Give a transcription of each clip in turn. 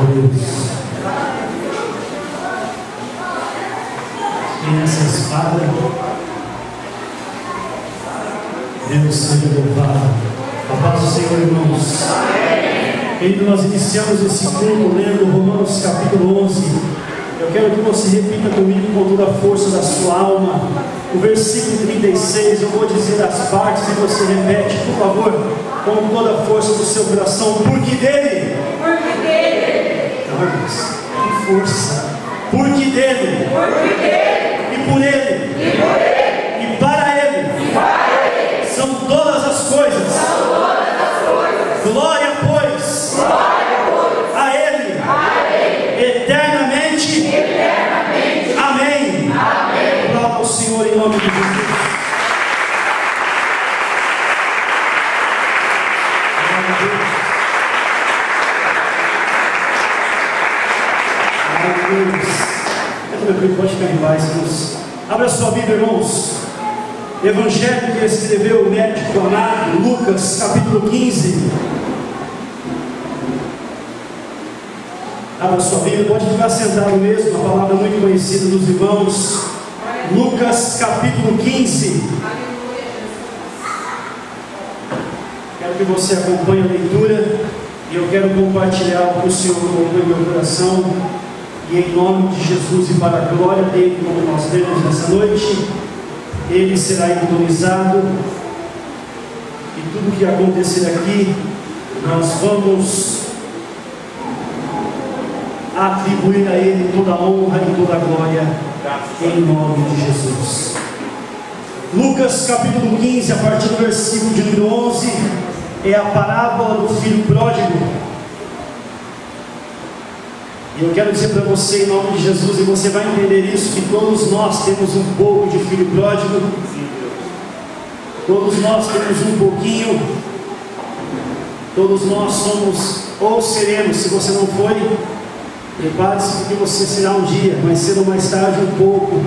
Deus. E essa espada, Deus seja louvado. A paz do Senhor, irmãos. Quando nós iniciamos esse culto lendo Romanos capítulo 11, eu quero que você repita comigo com toda a força da sua alma o versículo 36. Eu vou dizer as partes e você repete, por favor, com toda a força do seu coração. Porque dele, com força, porque dele, e por ele, e para ele, são todas as coisas. Glória, pois, a ele, eternamente. Amém. Glória ao Senhor em nome de Jesus. Pode ficar em paz, irmãos. Abra sua Bíblia, irmãos. Evangelho que escreveu o médico amado, Lucas, capítulo 15. Abra sua Bíblia, pode ficar sentado mesmo, uma palavra muito conhecida dos irmãos. Lucas, capítulo 15. Quero que você acompanhe a leitura e eu quero compartilhar o que o Senhor colocou em meu coração. E em nome de Jesus e para a glória dele, como nós lemos nessa noite, ele será entronizado. E tudo que acontecer aqui, nós vamos atribuir a ele toda a honra e toda a glória, em nome de Jesus. Lucas capítulo 15, a partir do versículo de número 11, é a parábola do filho pródigo. E eu quero dizer para você, em nome de Jesus, e você vai entender isso, que todos nós temos um pouco de filho pródigo. Todos nós temos um pouquinho. Todos nós somos, ou seremos, se você não foi, prepare-se porque você será um dia, mais cedo ou mais tarde, um pouco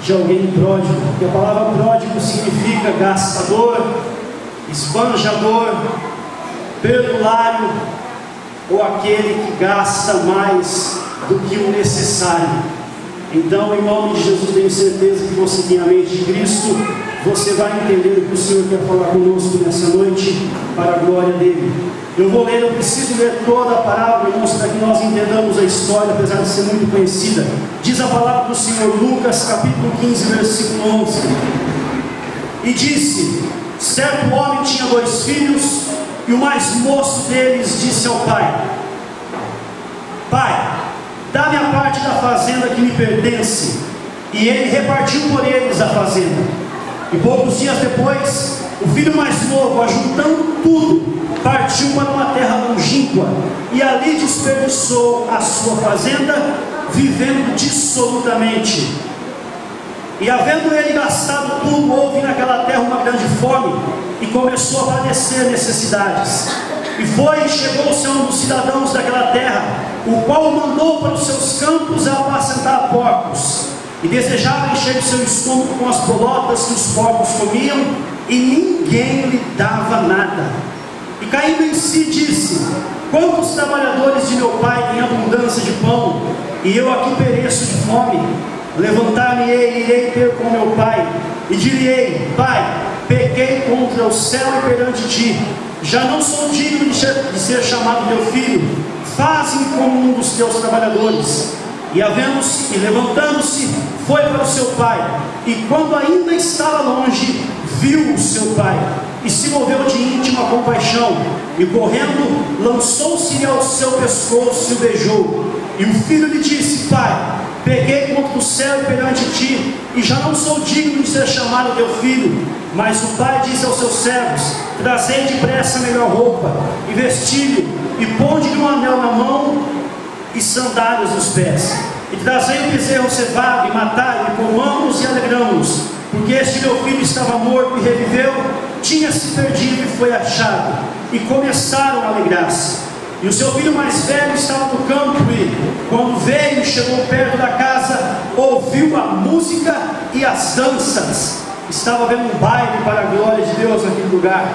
de alguém pródigo. Porque a palavra pródigo significa gastador, esbanjador, perdulário, ou aquele que gasta mais do que o necessário. Então, em nome de Jesus, tenho certeza que você tem a mente de Cristo. Você vai entender o que o Senhor quer falar conosco nessa noite, para a glória dele. Eu vou ler, eu preciso ler toda a parábola, irmãos, para que nós entendamos a história, apesar de ser muito conhecida. Diz a palavra do Senhor, Lucas capítulo 15, versículo 11. E disse: certo homem tinha 2 filhos, e o mais moço deles disse ao pai: pai, dá-me a parte da fazenda que me pertence. E ele repartiu por eles a fazenda. E poucos dias depois, o filho mais novo, ajuntando tudo, partiu para uma terra longínqua, e ali desperdiçou a sua fazenda, vivendo dissolutamente. E havendo ele gastado tudo, houve naquela terra uma grande fome, e começou a padecer necessidades. E foi e chegou-se a um dos cidadãos daquela terra, o qual o mandou para os seus campos a apacentar porcos. E desejava encher o seu estômago com as bolotas que os porcos comiam, e ninguém lhe dava nada. E caindo em si disse: quantos trabalhadores de meu pai têm abundância de pão, e eu aqui pereço de fome? Levantar-me-ei e irei ter com meu pai, e dir-lhe-ei: pai, pequei contra o céu e perante ti, já não sou digno de ser chamado teu filho, faze-me como um dos teus trabalhadores. E levantando-se, foi para o seu pai, e quando ainda estava longe, viu o seu pai, e se moveu de íntima compaixão, e correndo, lançou-se ao seu pescoço e o beijou. E o filho lhe disse: pai, peguei contra o céu e perante ti, e já não sou digno de ser chamado teu filho. Mas o pai disse aos seus servos: trazei depressa a melhor roupa, e vesti-lhe, e ponde-lhe um anel na mão, e sandálias nos pés. E trazei o bezerro cevado, e matai-o, e comamos e alegramos, porque este meu filho estava morto e reviveu, tinha-se perdido e foi achado. E começaram a alegrar-se. E o seu filho mais velho estava no campo, e quando veio e chegou perto da casa, ouviu a música e as danças. Estava havendo um baile para a glória de Deus naquele lugar.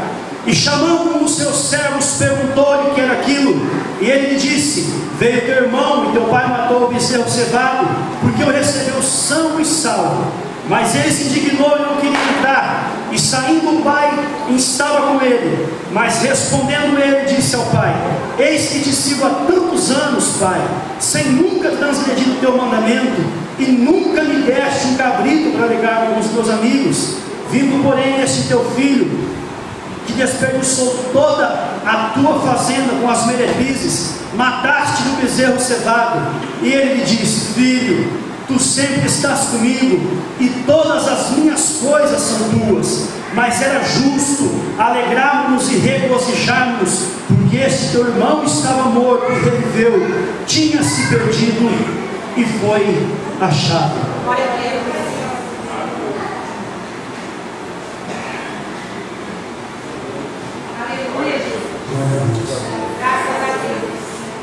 E chamando um dos seus servos, perguntou-lhe o que era aquilo. E ele lhe disse: veio teu irmão e teu pai matou o bezerro cevado, porque o recebeu são e salvo. Mas ele se indignou e não queria entrar. E saindo o pai, estava com ele. Mas respondendo ele, disse ao pai: eis que te sigo há tantos anos, pai, sem nunca transgredir o teu mandamento, e nunca me deste um cabrito para alegar com os meus amigos. Vindo, porém, este teu filho, que desperdiçou toda a tua fazenda com as meretrizes, mataste no bezerro cevado. E ele lhe disse: filho, tu sempre estás comigo, e todas as minhas coisas são tuas. Mas era justo alegrarmos e regozijarmos, porque este teu irmão estava morto e reviveu, tinha se perdido e foi achado.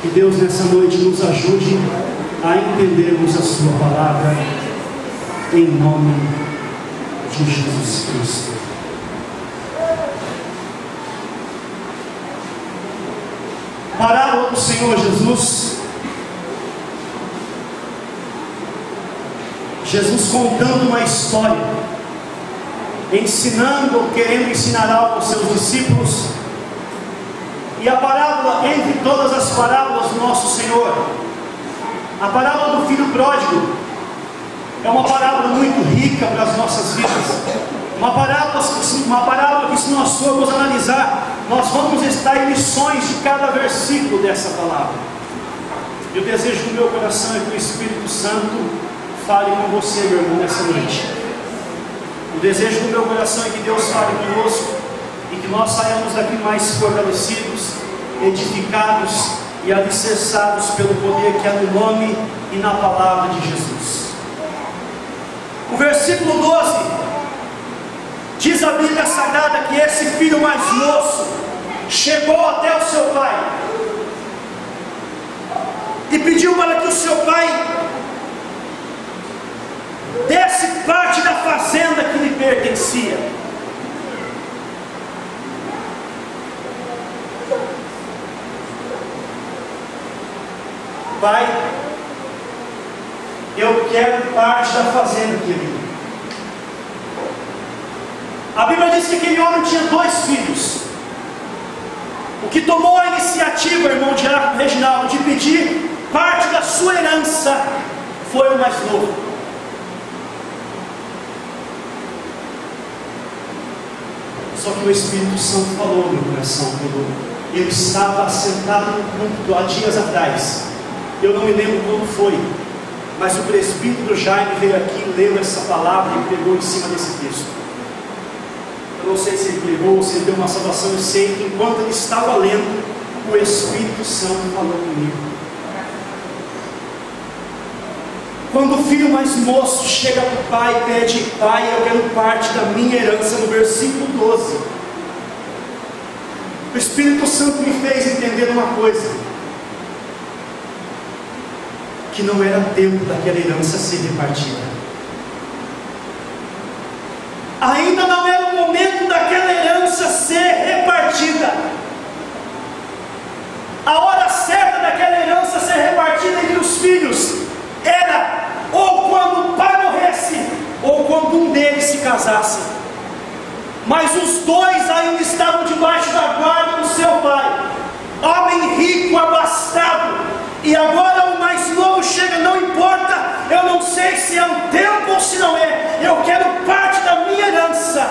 Que Deus nessa noite nos ajude a entendermos a sua palavra, em nome de Jesus Cristo. Parábola do Senhor Jesus. Jesus contando uma história, ensinando, querendo ensinar algo aos seus discípulos. E a parábola, entre todas as parábolas do nosso Senhor, a parábola do filho pródigo é uma parábola muito rica para as nossas vidas. Uma parábola que, se nós formos analisar, nós vamos extrair lições de cada versículo dessa palavra. E o desejo do meu coração é que o Espírito Santo fale com você, meu irmão, nessa noite. O desejo do meu coração é que Deus fale conosco e que nós saiamos daqui mais fortalecidos, edificados e alicerçados pelo poder que há no nome e na palavra de Jesus. O versículo 12 diz a Bíblia Sagrada que esse filho mais moço chegou até o seu pai e pediu para que o seu pai desse parte da fazenda que lhe pertencia. Pai, eu quero parte da fazenda, querido. A Bíblia diz que aquele homem tinha 2 filhos. O que tomou a iniciativa, irmão Diácono Reginaldo, de pedir parte da sua herança foi o mais novo. Só que o Espírito Santo falou no meu coração quando eu estava sentado no púlpito há dias atrás. Eu não me lembro quando foi, mas o presbítero Jaime veio aqui, leu essa palavra e pregou em cima desse texto. Eu não sei se ele pregou, se ele deu uma salvação. Eu sei que enquanto ele estava lendo, o Espírito Santo falou comigo. Quando o filho mais moço chega para o pai e pede: pai, eu quero parte da minha herança, no versículo 12, o Espírito Santo me fez entender uma coisa: que não era tempo daquela herança ser repartida. Ainda não era o momento daquela herança ser repartida. A hora certa daquela herança ser repartida entre os filhos era ou quando o pai morresse, ou quando um deles se casasse. Mas os 2 ainda estavam debaixo da guarda do seu pai, homem rico, abastado. E agora o mais novo chega: não importa, eu não sei se é um tempo ou se não é, eu quero parte da minha herança.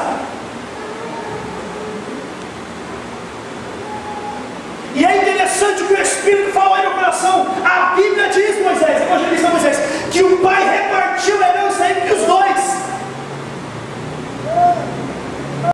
E é interessante o que o Espírito fala aí no coração. A Bíblia